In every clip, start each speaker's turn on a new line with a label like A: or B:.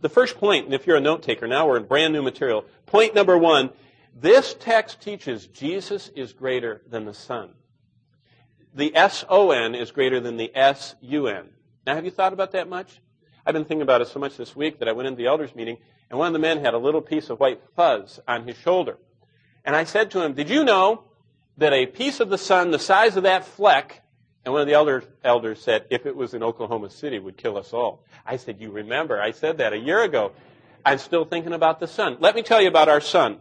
A: The first point, and if you're a note taker, now we're in brand new material. Point number 1, this text teaches Jesus is greater than the Son. The S-O-N is greater than the S-U-N. Now, have you thought about that much? I've been thinking about it so much this week that I went into the elders meeting, and one of the men had a little piece of white fuzz on his shoulder. And I said to him, did you know that a piece of the sun the size of that fleck, and one of the elders said, if it was in Oklahoma City, would kill us all. I said, you remember, I said that a year ago. I'm still thinking about the sun. Let me tell you about our sun.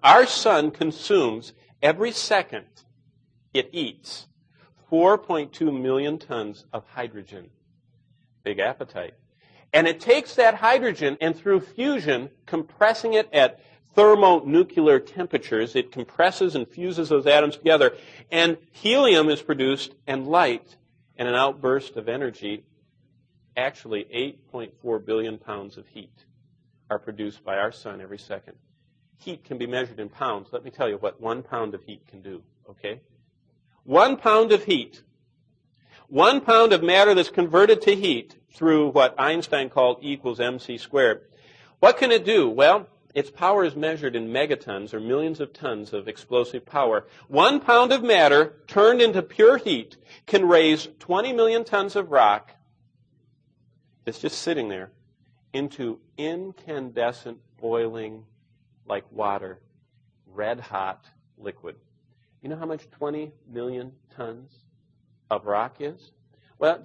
A: Our sun consumes, every second it eats, 4.2 million tons of hydrogen. Big appetite. And it takes that hydrogen and through fusion, compressing it at thermonuclear temperatures, it compresses and fuses those atoms together, and helium is produced and light, and an outburst of energy, actually 8.4 billion pounds of heat are produced by our sun every second. Heat can be measured in pounds. Let me tell you what 1 pound of heat can do, okay? 1 pound of heat, 1 pound of matter that's converted to heat through what Einstein called E equals mc squared. What can it do? Well, its power is measured in megatons, or millions of tons of explosive power. 1 pound of matter turned into pure heat can raise 20 million tons of rock that's just sitting there into incandescent, boiling, like water, red-hot liquid. You know how much 20 million tons of rock is? Well,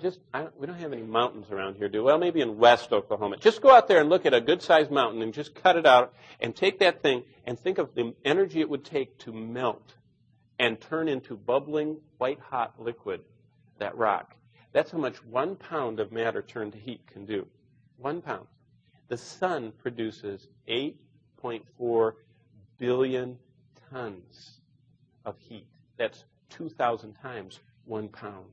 A: we don't have any mountains around here, do we? Well, maybe in West Oklahoma. Just go out there and look at a good-sized mountain and just cut it out and take that thing and think of the energy it would take to melt and turn into bubbling, white-hot liquid, that rock. That's how much 1 pound of matter turned to heat can do. 1 pound. The sun produces 8.4 billion tons of heat. That's 2,000 times 1 pound.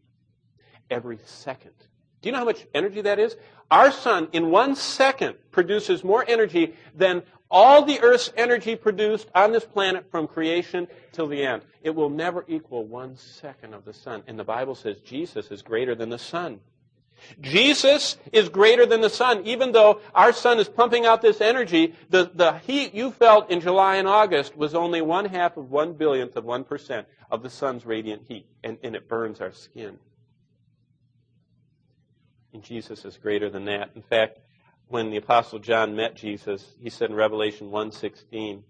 A: Every second. Do you know how much energy that is? Our sun, in 1 second, produces more energy than all the Earth's energy produced on this planet from creation till the end. It will never equal 1 second of the sun. And the Bible says Jesus is greater than the sun. Jesus is greater than the sun. Even though our sun is pumping out this energy, the heat you felt in July and August was only 1/2 of 1/billionth of 1% of the sun's radiant heat. And it burns our skin. And Jesus is greater than that. In fact, when the Apostle John met Jesus, he said in Revelation 1:16,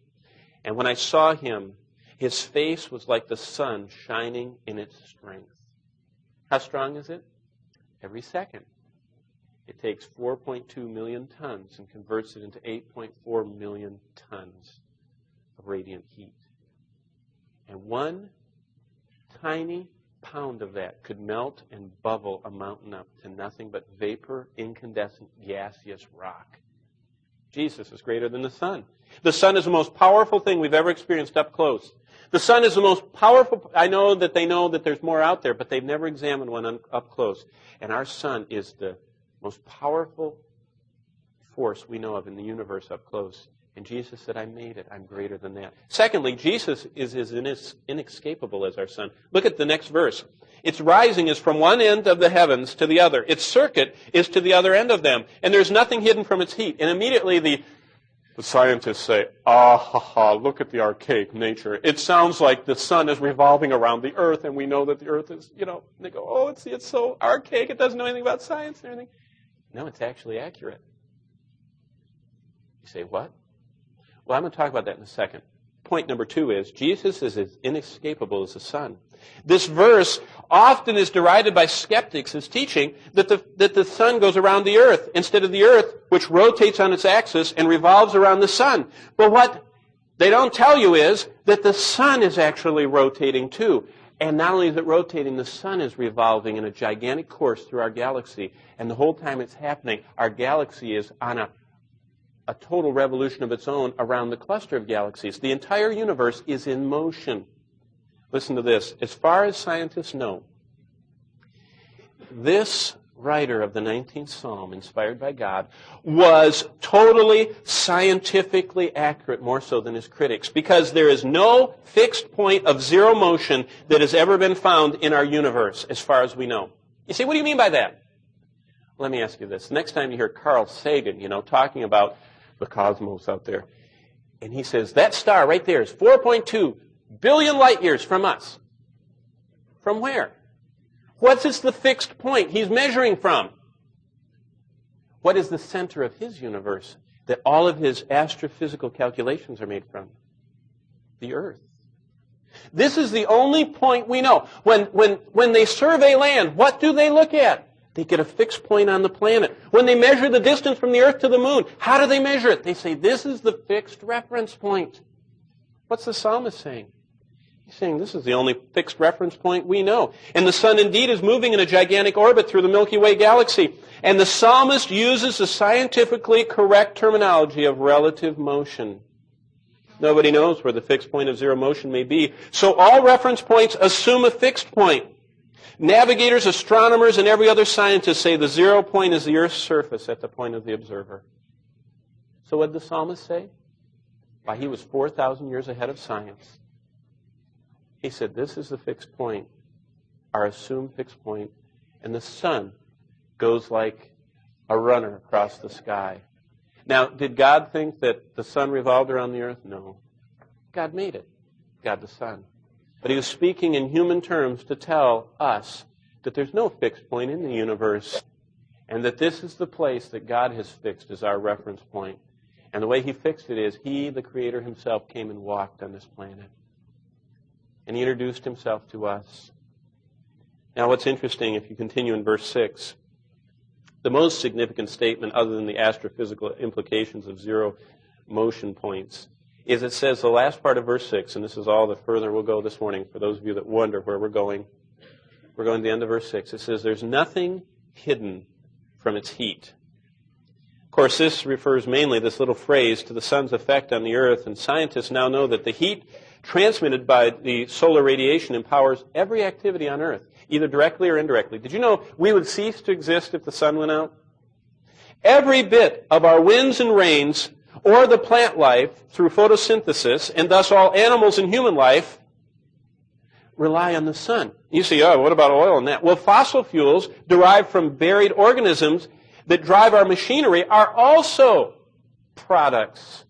A: and when I saw him, his face was like the sun shining in its strength. How strong is it? Every second. It takes 4.2 million tons and converts it into 8.4 million tons of radiant heat. And 1 tiny pound of that could melt and bubble a mountain up to nothing but vapor, incandescent, gaseous rock. Jesus is greater than the sun. The sun is the most powerful thing we've ever experienced up close. The sun is the most powerful. I know that they know that there's more out there, but they've never examined one up close. And our sun is the most powerful force we know of in the universe up close. And Jesus said, I made it. I'm greater than that. Secondly, Jesus is as inescapable as our sun. Look at the next verse. Its rising is from one end of the heavens to the other. Its circuit is to the other end of them. And there's nothing hidden from its heat. And immediately the scientists say, look at the archaic nature. It sounds like the sun is revolving around the earth, and we know that the earth is, they go, it's so archaic, it doesn't know anything about science and everything. No, it's actually accurate. You say, what? Well, I'm going to talk about that in a second. Point number 2 is, Jesus is as inescapable as the sun. This verse often is derided by skeptics as teaching that the sun goes around the earth instead of the earth, which rotates on its axis and revolves around the sun. But what they don't tell you is that the sun is actually rotating too. And not only is it rotating, the sun is revolving in a gigantic course through our galaxy. And the whole time it's happening, our galaxy is on a total revolution of its own around the cluster of galaxies. The entire universe is in motion. Listen to this. As far as scientists know, this writer of the 19th Psalm, inspired by God, was totally scientifically accurate, more so than his critics, because there is no fixed point of zero motion that has ever been found in our universe, as far as we know. You say, what do you mean by that? Let me ask you this. Next time you hear Carl Sagan, talking about the cosmos out there, and he says, that star right there is 4.2 billion light years from us. From where? What is the fixed point he's measuring from? What is the center of his universe that all of his astrophysical calculations are made from? The Earth. This is the only point we know. When they survey land, what do they look at? They get a fixed point on the planet. When they measure the distance from the Earth to the moon, how do they measure it? They say, this is the fixed reference point. What's the psalmist saying? He's saying this is the only fixed reference point we know. And the sun indeed is moving in a gigantic orbit through the Milky Way galaxy. And the psalmist uses the scientifically correct terminology of relative motion. Nobody knows where the fixed point of zero motion may be. So all reference points assume a fixed point. Navigators, astronomers, and every other scientist say the 0 point is the Earth's surface at the point of the observer. So what did the psalmist say? Why, he was 4,000 years ahead of science. He said, this is the fixed point, our assumed fixed point, and the sun goes like a runner across the sky. Now, did God think that the sun revolved around the earth? No. God made it. God the Son. But he was speaking in human terms to tell us that there's no fixed point in the universe, and that this is the place that God has fixed as our reference point. And the way he fixed it is he, the Creator himself, came and walked on this planet. And he introduced himself to us. Now, what's interesting, if you continue in verse 6, the most significant statement, other than the astrophysical implications of zero motion points, is it says the last part of verse 6, and this is all the further we'll go this morning for those of you that wonder where we're going. We're going to the end of verse 6. It says, there's nothing hidden from its heat. Of course, this refers mainly, this little phrase, to the sun's effect on the earth, and scientists now know that the heat transmitted by the solar radiation empowers every activity on earth, either directly or indirectly. Did you know we would cease to exist if the sun went out? Every bit of our winds and rains, or the plant life through photosynthesis, and thus all animals and human life, rely on the sun. You say, oh, what about oil and that? Well, fossil fuels derived from buried organisms that drive our machinery are also products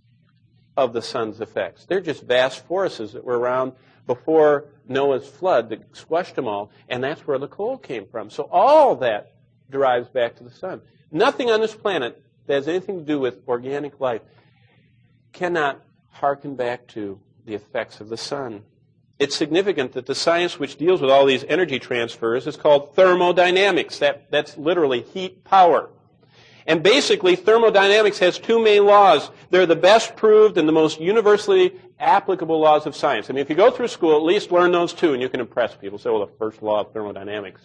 A: of the sun's effects. They're just vast forests that were around before Noah's flood that squashed them all, and that's where the coal came from. So all that derives back to the sun. Nothing on this planet that has anything to do with organic life cannot hearken back to the effects of the sun. It's significant that the science which deals with all these energy transfers is called thermodynamics. That's literally heat power. And basically, thermodynamics has two main laws. They're the best proved and the most universally applicable laws of science. I mean, if you go through school, at least learn those two, and you can impress people. Say, well, the first law of thermodynamics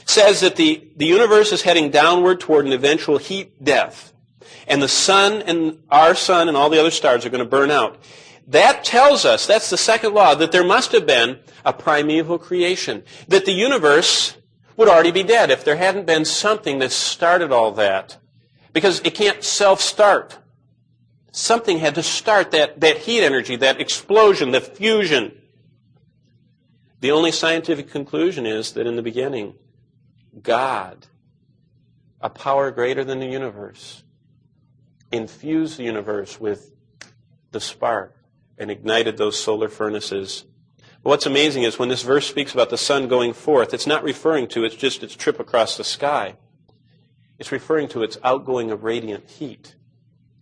A: says that the universe is heading downward toward an eventual heat death. And the sun and our sun and all the other stars are going to burn out. That tells us, that's the second law, that there must have been a primeval creation. That the universe would already be dead if there hadn't been something that started all that. Because it can't self-start. Something had to start that heat energy, that explosion, the fusion. The only scientific conclusion is that in the beginning, God, a power greater than the universe, infused the universe with the spark and ignited those solar furnaces. But what's amazing is when this verse speaks about the sun going forth, it's not referring to its trip across the sky. It's referring to its outgoing of radiant heat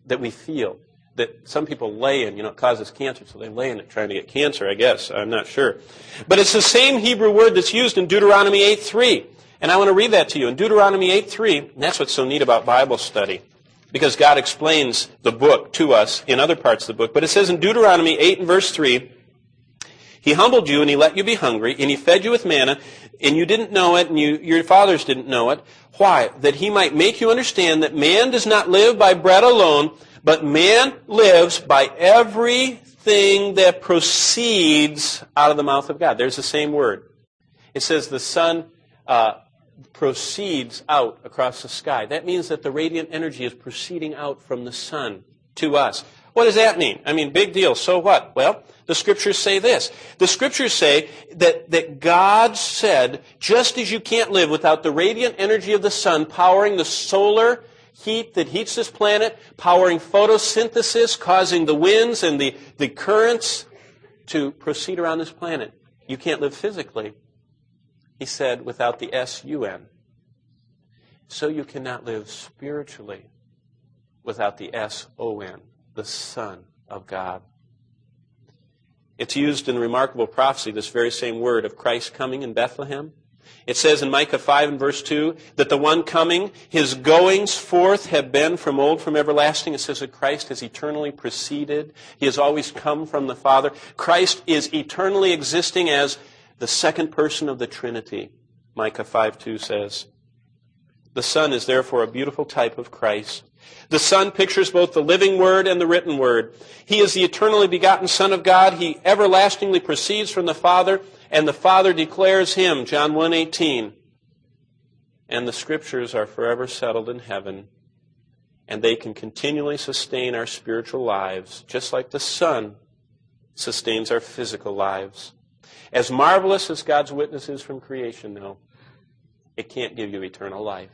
A: that we feel, that some people lay in. It causes cancer, so they lay in it trying to get cancer, I guess. I'm not sure. But it's the same Hebrew word that's used in Deuteronomy 8:3. And I want to read that to you. In Deuteronomy 8:3, and that's what's so neat about Bible study, because God explains the book to us in other parts of the book. But it says in Deuteronomy 8 and verse 3, He humbled you and He let you be hungry, and He fed you with manna, and you didn't know it, and your fathers didn't know it. Why? That He might make you understand that man does not live by bread alone, but man lives by everything that proceeds out of the mouth of God. There's the same word. It says the sun proceeds out across the sky. That means that the radiant energy is proceeding out from the sun. to us. What does that mean? I mean, big deal. So what? Well, the Scriptures say this. The Scriptures say that God said, just as you can't live without the radiant energy of the sun powering the solar heat that heats this planet, powering photosynthesis, causing the winds and the currents to proceed around this planet, you can't live physically. He said, without the S-U-N. So you cannot live spiritually without the S-O-N, the Son of God. It's used in remarkable prophecy, this very same word of Christ coming in Bethlehem. It says in Micah 5 and verse 2 that the one coming, his goings forth have been from old, from everlasting. It says that Christ has eternally proceeded. He has always come from the Father. Christ is eternally existing as the second person of the Trinity, Micah 5:2 says. The Son is therefore a beautiful type of Christ. The Son pictures both the living Word and the written Word. He is the eternally begotten Son of God. He everlastingly proceeds from the Father, and the Father declares Him, John 1:18. And the Scriptures are forever settled in heaven, and they can continually sustain our spiritual lives, just like the Son sustains our physical lives. As marvelous as God's witness is from creation, though, it can't give you eternal life.